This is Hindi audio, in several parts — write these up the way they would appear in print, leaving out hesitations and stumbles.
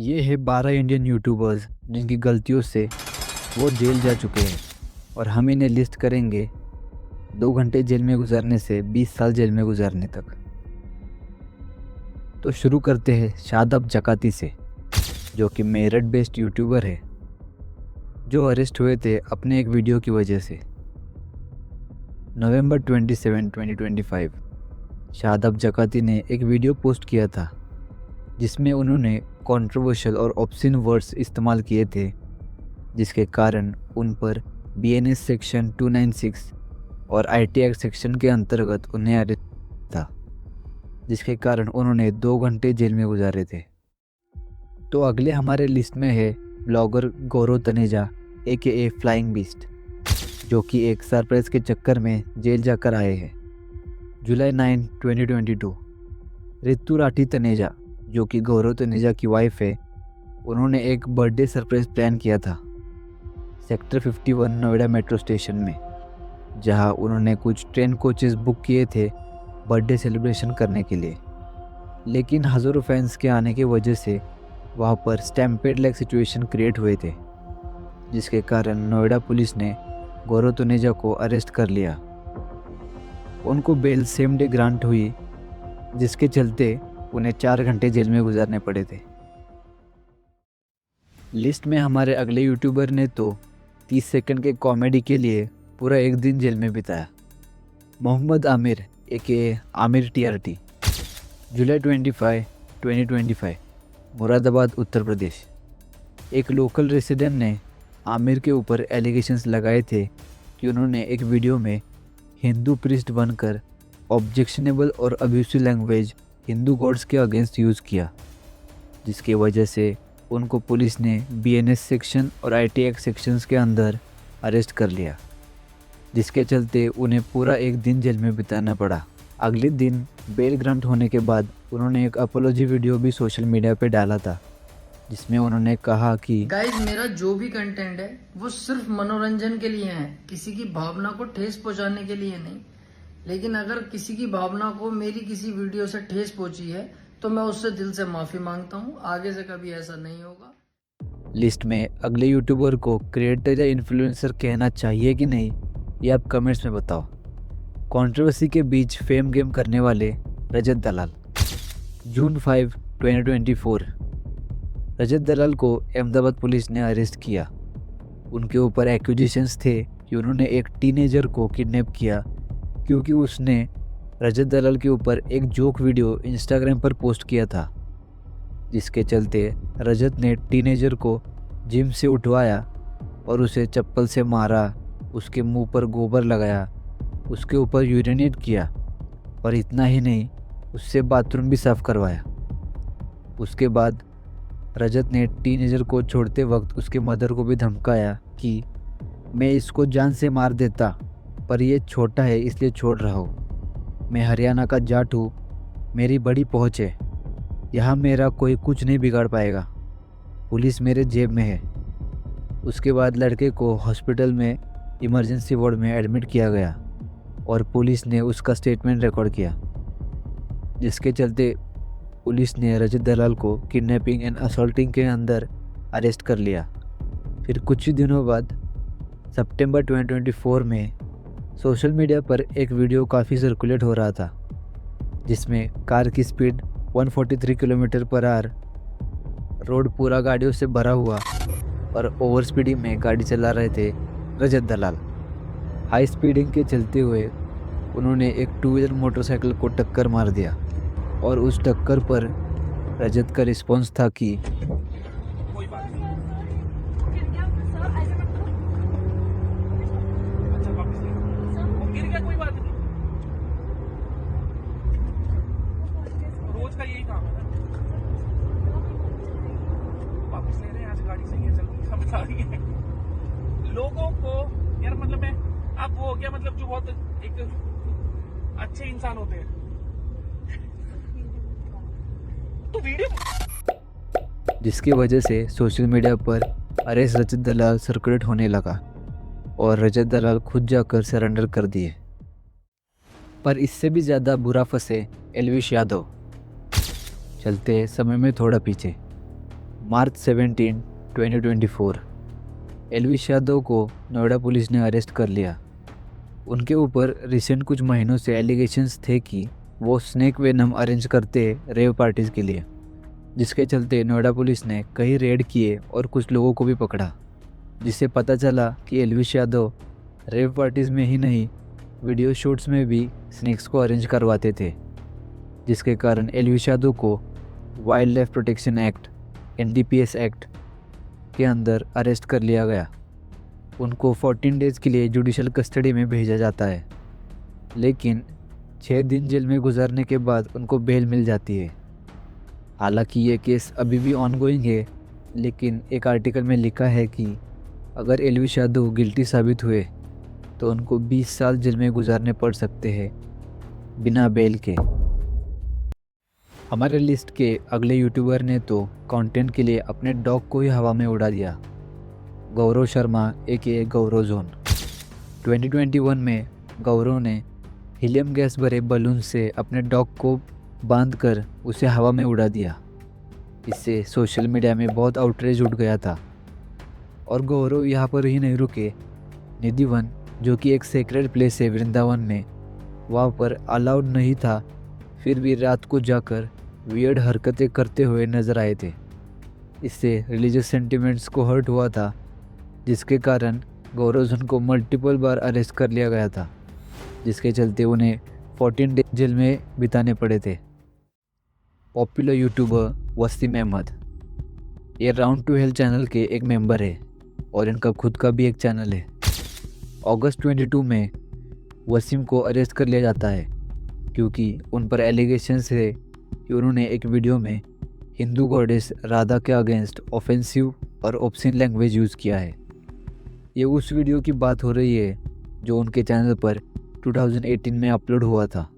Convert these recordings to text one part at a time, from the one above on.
ये है 12 इंडियन यूट्यूबर्स जिनकी गलतियों से वो जेल जा चुके हैं और हम इन्हें लिस्ट करेंगे 2 घंटे जेल में गुजारने से 20 साल जेल में गुजारने तक। तो शुरू करते हैं शादाब जकाती से, जो कि मेरठ बेस्ड यूट्यूबर है, जो अरेस्ट हुए थे अपने एक वीडियो की वजह से। नवंबर 27, 2025 शादाब जकाती ने एक वीडियो पोस्ट किया था जिसमें उन्होंने कंट्रोवर्शियल और ऑब्सिन वर्ड्स इस्तेमाल किए थे, जिसके कारण उन पर BNS सेक्शन 296 और IT एक्ट सेक्शन के अंतर्गत उन्हें अरेस्ट था, जिसके कारण उन्होंने 2 घंटे जेल में गुजारे थे। तो अगले हमारे लिस्ट में है ब्लॉगर गौरव तनेजा AKA फ्लाइंग बीस्ट, जो कि एक सरप्राइज के चक्कर में जेल जाकर आए हैं। जुलाई 9, 2022 रितु राठी तनेजा, जो कि गौरव तनेजा की वाइफ है, उन्होंने एक बर्थडे सरप्राइज प्लान किया था सेक्टर 51 नोएडा मेट्रो स्टेशन में, जहां उन्होंने कुछ ट्रेन कोचेस बुक किए थे बर्थडे सेलिब्रेशन करने के लिए। लेकिन हज़ारों फैंस के आने की वजह से वहां पर स्टैम्पेड लाइक सिचुएशन क्रिएट हुए थे, जिसके कारण नोएडा पुलिस ने गौरव तनेजा को अरेस्ट कर लिया। उनको बेल सेम डे ग्रांट हुई, जिसके चलते उन्हें 4 घंटे जेल में गुजारने पड़े थे। लिस्ट में हमारे अगले यूट्यूबर ने तो 30 सेकंड के कॉमेडी के लिए पूरा एक दिन जेल में बिताया। मोहम्मद आमिर AKA आमिर TRT, जुलाई 25, 2025 मुरादाबाद उत्तर प्रदेश। एक लोकल रेसिडेंट ने आमिर के ऊपर एलिगेशंस लगाए थे कि उन्होंने एक वीडियो में हिंदू प्रीस्ट बनकर ऑब्जेक्शनेबल और अब्यूसिव लैंग्वेज हिंदू गॉड्स के अगेंस्ट यूज़ किया, जिसकी वजह से उनको पुलिस ने BNS सेक्शन और IT एक्ट सेक्शंस के अंदर अरेस्ट कर लिया, जिसके चलते उन्हें पूरा एक दिन जेल में बिताना पड़ा। अगले दिन बेल ग्रांट होने के बाद उन्होंने एक अपोलॉजी वीडियो भी सोशल मीडिया पे डाला था, जिसमें उन्होंने कहा कि गाइज मेरा जो भी कंटेंट है वो सिर्फ मनोरंजन के लिए है, किसी की भावना को ठेस पहुंचाने के लिए नहीं। लेकिन अगर किसी की भावना को मेरी किसी वीडियो से ठेस पहुंची है तो मैं उससे दिल से माफी मांगता हूं, आगे से कभी ऐसा नहीं होगा। लिस्ट में अगले यूट्यूबर को क्रिएटर या इन्फ्लुएंसर कहना चाहिए कि नहीं, ये आप कमेंट्स में बताओ। कंट्रोवर्सी के बीच फेम गेम करने वाले रजत दलाल, जून 5, 2024 रजत दलाल को अहमदाबाद पुलिस ने अरेस्ट किया। उनके ऊपर एक्यूजेशंस थे कि उन्होंने एक टीनेजर को किडनैप किया, क्योंकि उसने रजत दलाल के ऊपर एक जोक वीडियो इंस्टाग्राम पर पोस्ट किया था, जिसके चलते रजत ने टीनेजर को जिम से उठवाया और उसे चप्पल से मारा, उसके मुंह पर गोबर लगाया, उसके ऊपर यूरिनेट किया और इतना ही नहीं, उससे बाथरूम भी साफ करवाया। उसके बाद रजत ने टीनेजर को छोड़ते वक्त उसके मदर को भी धमकाया कि मैं इसको जान से मार देता, पर ये छोटा है इसलिए छोड़ रहा हूँ। मैं हरियाणा का जाट हूँ, मेरी बड़ी पहुँच है, यहाँ मेरा कोई कुछ नहीं बिगाड़ पाएगा, पुलिस मेरे जेब में है। उसके बाद लड़के को हॉस्पिटल में इमरजेंसी वार्ड में एडमिट किया गया और पुलिस ने उसका स्टेटमेंट रिकॉर्ड किया, जिसके चलते पुलिस ने रजत दलाल को किडनैपिंग एंड असॉल्टिंग के अंदर अरेस्ट कर लिया। फिर कुछ ही दिनों बाद सितंबर 2024 में सोशल मीडिया पर एक वीडियो काफ़ी सर्कुलेट हो रहा था, जिसमें कार की speed 143 kilometre per hour, road पूरा गाड़ियों से भरा हुआ और ओवर स्पीडिंग में गाड़ी चला रहे थे रजत दलाल। हाई स्पीडिंग के चलते हुए उन्होंने एक 2 व्हीलर मोटरसाइकिल को टक्कर मार दिया और उस टक्कर पर रजत का रिस्पॉन्स था कि रोज का यही काम है, वापस ले रहे हैं, आज गाड़ी सही है, जल्दी समझ आ रही है लोगों को यार। मतलब मैं अब वो हो गया, मतलब जो बहुत एक अच्छे इंसान होते हैं तो वीडियो, जिसकी वजह से सोशल मीडिया पर अरेस्ट रजत दलाल सर्कुलेट होने लगा और रजत दलाल खुद जाकर सरेंडर कर दिए। पर इससे भी ज़्यादा बुरा फंसे एल्विश यादव। चलते समय में थोड़ा पीछे, मार्च 17, 2024 एल्विश यादव को नोएडा पुलिस ने अरेस्ट कर लिया। उनके ऊपर रिसेंट कुछ महीनों से एलिगेशंस थे कि वो स्नेक वेनम अरेंज करते रेव पार्टीज़ के लिए, जिसके चलते नोएडा पुलिस ने कई रेड किए और कुछ लोगों को भी पकड़ा, जिससे पता चला कि एल्विश यादव रेव पार्टीज़ में ही नहीं वीडियो शूट्स में भी स्नेक्स को अरेंज करवाते थे, जिसके कारण एल्विश यादव को wild life protection act NDPS act के अंदर अरेस्ट कर लिया गया। उनको 14 डेज़ के लिए जुडिशल कस्टडी में भेजा जाता है, लेकिन 6 दिन जेल में गुजारने के बाद उनको बेल मिल जाती है। हालांकि ये केस अभी भी ऑनगोइंग है, लेकिन एक आर्टिकल में लिखा है कि अगर एल्विश यादव गिल्टी साबित हुए तो उनको 20 साल जेल में गुजारने पड़ सकते हैं बिना बेल के। हमारे लिस्ट के अगले यूट्यूबर ने तो कंटेंट के लिए अपने डॉग को ही हवा में उड़ा दिया। गौरव शर्मा AKA गौरव जोन। 2021 में गौरव ने हीलियम गैस भरे बलून से अपने डॉग को बांधकर उसे हवा में उड़ा दिया। इससे सोशल मीडिया में बहुत आउटरेज उठ गया था। और गौरव यहाँ पर ही नहीं रुके। निधिवन, जो कि एक सेक्रेड प्लेस है वृंदावन में, वहाँ पर अलाउड नहीं था, फिर भी रात को जाकर वियर्ड हरकतें करते हुए नजर आए थे। इससे रिलीजियस सेंटिमेंट्स को हर्ट हुआ था, जिसके कारण गौरव जोन को मल्टीपल बार अरेस्ट कर लिया गया था, जिसके चलते उन्हें 14 डेज जेल में बिताने पड़े थे। पॉपुलर यूट्यूबर वसीम अहमद, ये राउंड टू हेल चैनल के एक मेंबर है और इनका खुद का भी एक चैनल है। अगस्त 22 में वसीम को अरेस्ट कर लिया जाता है, क्योंकि उन पर एलिगेशंस है कि उन्होंने एक वीडियो में हिंदू गॉडेस राधा के अगेंस्ट ऑफेंसिव और ऑब्सीन लैंग्वेज यूज़ किया है। ये उस वीडियो की बात हो रही है जो उनके चैनल पर 2018 में अपलोड हुआ था,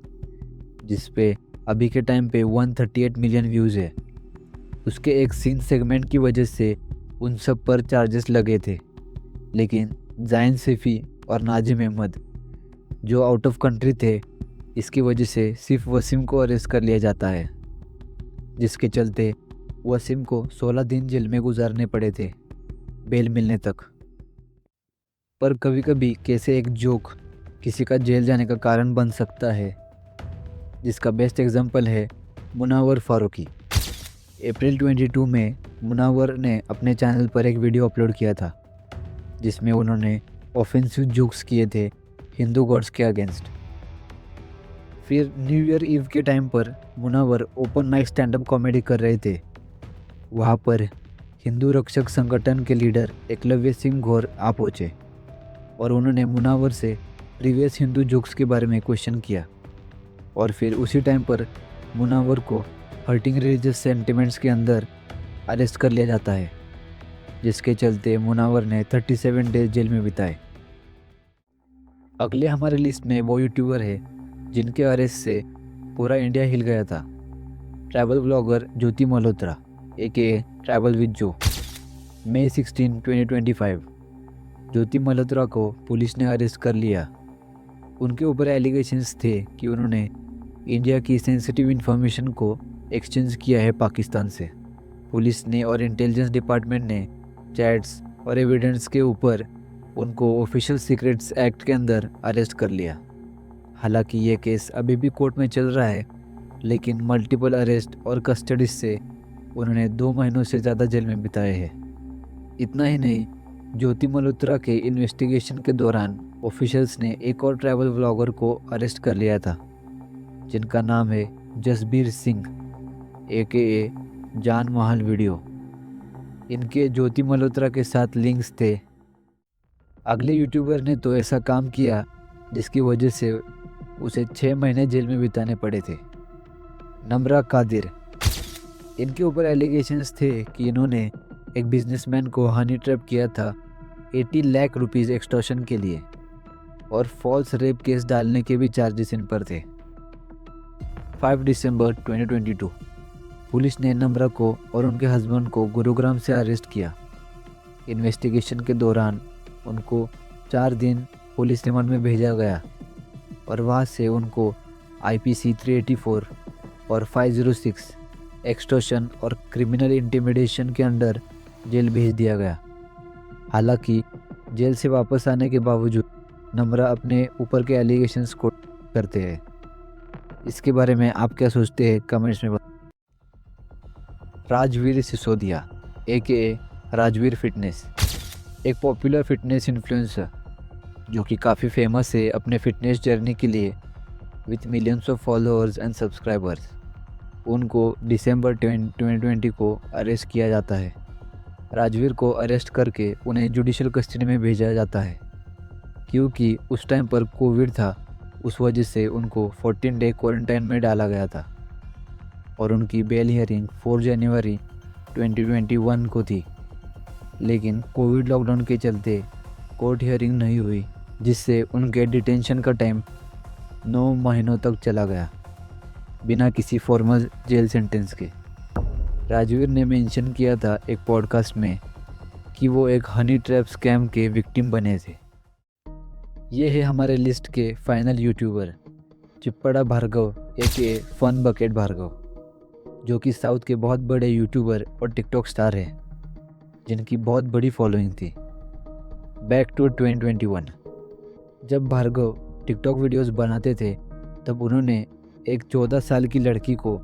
जिस पे अभी के टाइम पे 138 मिलियन व्यूज़ है। उसके एक सीन सेगमेंट की वजह से उन सब पर चार्जेस लगे थे, लेकिन जाइन सैफी और नाजिम अहमद, जो आउट ऑफ कंट्री थे, इसकी वजह से सिर्फ वसीम को अरेस्ट कर लिया जाता है, जिसके चलते वसीम को 16 दिन जेल में गुजारने पड़े थे बेल मिलने तक। पर कभी कभी कैसे एक जोक किसी का जेल जाने का कारण बन सकता है, जिसका बेस्ट एग्जांपल है मुनावर फारूकी। अप्रैल 22 में मुनावर ने अपने चैनल पर एक वीडियो अपलोड किया था, जिसमें उन्होंने ऑफेंसिव जोक्स किए थे हिंदू गॉड्स के अगेंस्ट। फिर न्यू ईयर ईव के टाइम पर Munawar open mic stand up comedy कर रहे थे। वहाँ पर हिंदू रक्षक संगठन के लीडर एकलव्य सिंह गौर आ पहुँचे और उन्होंने मुनावर से प्रीवियस हिंदू जोक्स के बारे में क्वेश्चन किया। और फिर उसी टाइम पर मुनावर को हर्टिंग रिलीजियस सेंटिमेंट्स के अंदर अरेस्ट कर लिया जाता है, जिसके चलते मुनावर ने 37 डेज जेल में बिताए। अगले हमारे लिस्ट में वो यूट्यूबर है जिनके अरेस्ट से पूरा इंडिया हिल गया था। Travel blogger Jyoti Malhotra AKA travel with जो। मई 16, 2025 ज्योति मल्होत्रा को पुलिस ने अरेस्ट कर लिया। उनके ऊपर एलिगेशंस थे कि उन्होंने इंडिया की सेंसिटिव इन्फॉर्मेशन को एक्सचेंज किया है पाकिस्तान से। पुलिस ने और इंटेलिजेंस डिपार्टमेंट ने चैट्स और एविडेंस के ऊपर उनको ऑफिशियल सीक्रेट्स एक्ट के अंदर अरेस्ट कर लिया। हालांकि ये केस अभी भी कोर्ट में चल रहा है, लेकिन मल्टीपल अरेस्ट और कस्टडी से उन्होंने 2 महीनों से ज़्यादा जेल में बिताए हैं। इतना ही नहीं, ज्योति मल्होत्रा के इन्वेस्टिगेशन के दौरान ऑफिशियल्स ने एक और ट्रैवल व्लॉगर को अरेस्ट कर लिया था, जिनका नाम है जसबीर सिंह AKA जान महल वीडियो। इनके ज्योति मल्होत्रा के साथ लिंक्स थे। अगले यूट्यूबर ने तो ऐसा काम किया जिसकी वजह से उसे 6 महीने जेल में बिताने पड़े थे। नम्रा कादिर, इनके ऊपर एलिगेशंस थे कि इन्होंने एक बिजनेसमैन को हनी ट्रैप किया था 80 लाख रुपीज़ एक्सटॉर्शन के लिए, और फॉल्स रेप केस डालने के भी चार्जेस इन पर थे। 5 दिसंबर 2022 पुलिस ने नम्रा को और उनके हस्बैंड को गुरुग्राम से अरेस्ट किया। इन्वेस्टिगेशन के दौरान उनको 4 दिन पुलिस रिमांड में भेजा गया और वहाँ से उनको IPC 384 और 506 एक्सटॉर्शन और क्रिमिनल इंटिमिडेशन के अंडर जेल भेज दिया गया। हालांकि जेल से वापस आने के बावजूद नम्रा अपने ऊपर के एलिगेशंस को करते हैं। इसके बारे में आप क्या सोचते हैं कमेंट्स में राजवीर सिसोदिया AKA राजवीर फिटनेस एक पॉपुलर फिटनेस इन्फ्लुएंसर जो कि काफ़ी फेमस है अपने फिटनेस जर्नी के लिए with millions of followers and subscribers. उनको दिसंबर 2020 को अरेस्ट किया जाता है। राजवीर को अरेस्ट करके उन्हें जुडिशल कस्टडी में भेजा जाता है क्योंकि उस टाइम पर कोविड था। उस वजह से उनको 14 डे क्वारंटाइन में डाला गया था और उनकी बेल हियरिंग 4 जनवरी 2021 को थी। लेकिन कोविड लॉकडाउन के चलते कोर्ट हियरिंग नहीं हुई, जिससे उनके डिटेंशन का टाइम 9 महीनों तक चला गया बिना किसी फॉर्मल जेल सेंटेंस के। राजवीर ने मेंशन किया था एक पॉडकास्ट में कि वो एक हनी ट्रैप स्कैम के विक्टिम बने थे। ये है हमारे लिस्ट के final YouTuber Chippada Bhargav AKA fun bucket Bhargav, जो कि साउथ के बहुत बड़े यूट्यूबर और टिकटॉक स्टार हैं जिनकी बहुत बड़ी फॉलोइंग थी। बैक टू 2021, जब भार्गव टिकटॉक वीडियोस बनाते थे तब उन्होंने एक 14 साल की लड़की को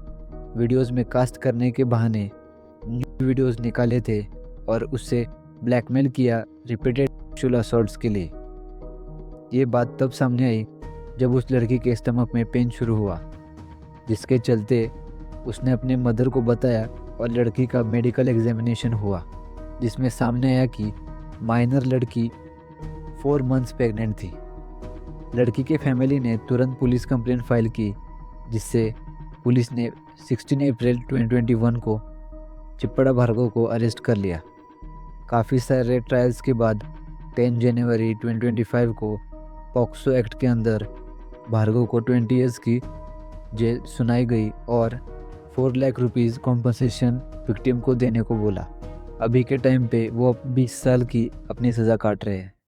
वीडियोस में कास्ट करने के बहाने वीडियोस निकाले थे और उससे ब्लैकमेल किया रिपीटेड सेक्सुअल असॉल्ट्स के लिए। ये बात तब सामने आई जब उस लड़की के स्टमक में पेन शुरू हुआ, जिसके चलते उसने अपने मदर को बताया और लड़की का मेडिकल एग्जामिनेशन हुआ, जिसमें सामने आया कि माइनर लड़की 4 मंथ्स प्रेग्नेंट थी। लड़की के फैमिली ने तुरंत पुलिस कंप्लेंट फाइल की, जिससे पुलिस ने 16 अप्रैल 2021 को चिप्पड़ा भार्गव को अरेस्ट कर लिया। काफ़ी सारे ट्रायल्स के बाद 10 जनवरी 2025 को पॉक्सो एक्ट के अंदर भार्गव को 20 ईयर्स की जेल सुनाई गई और 4 लाख रुपीज़ कॉम्पनसेशन विक्टिम को देने को बोला। अभी के टाइम पे वो 20 साल की अपनी सज़ा काट रहे हैं।